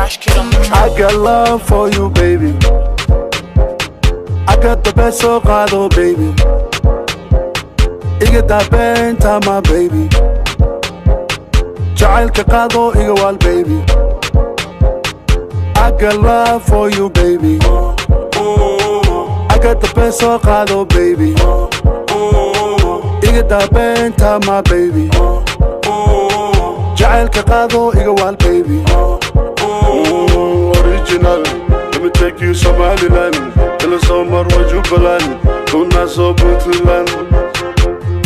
Fresh kid on the track. I got love for you, baby. I got the best of Gado, baby. Iga da benta, my baby. Jailka Gado, Iga wal, baby. I got love for you, baby. I got the best of Gado, baby. Iga da benta, my baby. Jailka Gado, Iga wal, baby. Original, let me take you Somaliland. In the summer, Jubaland. Kuna so Puntland.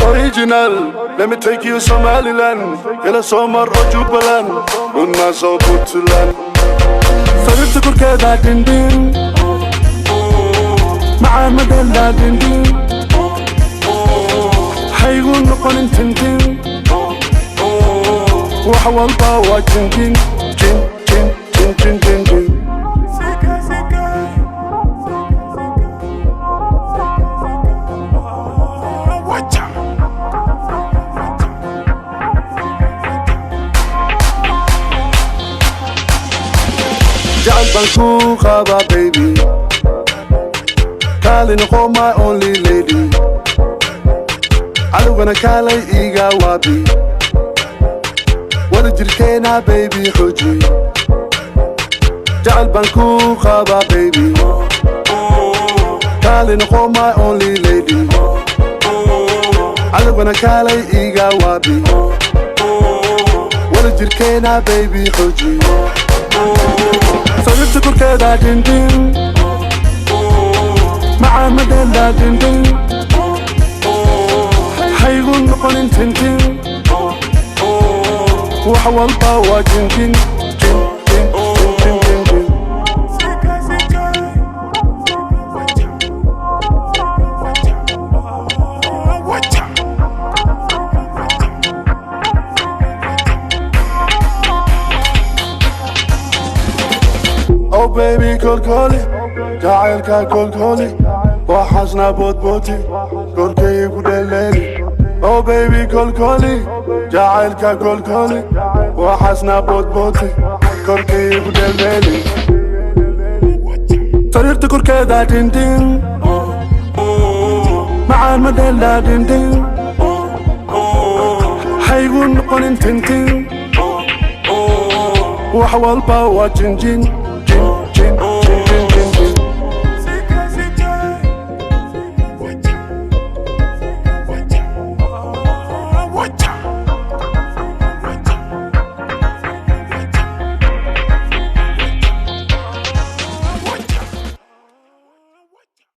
Original, let me take you Somaliland. In the summer, Jubaland. Kuna so Puntland. صرت كل كذا دندين مع مدلة دندين حيقول نقول تنتين وحوال باوا جنجين جن جن جن جن جن جن جعل بنكون خابا baby Kali nako my only lady Alugana kali iga wabi Wada jirkeena baby xuji جعل بنكون خابا baby Kali nako my only lady Alugana kali iga wabi Wada jirkeena baby xuji صرت كل كذا دندين مع مدلة دندين حيقول نقول تنتين وحوال باوا جنجين جن جن جن جن جن Oh baby كل جعلك كل وحسنا بوتي كركي كدللي Oh baby كل جعلك كل وحسنا بوتي كركي كدللي صرت كل كذا دندين مع المدلة دندين حيقول نقول تنتين وحوال باوا جنجين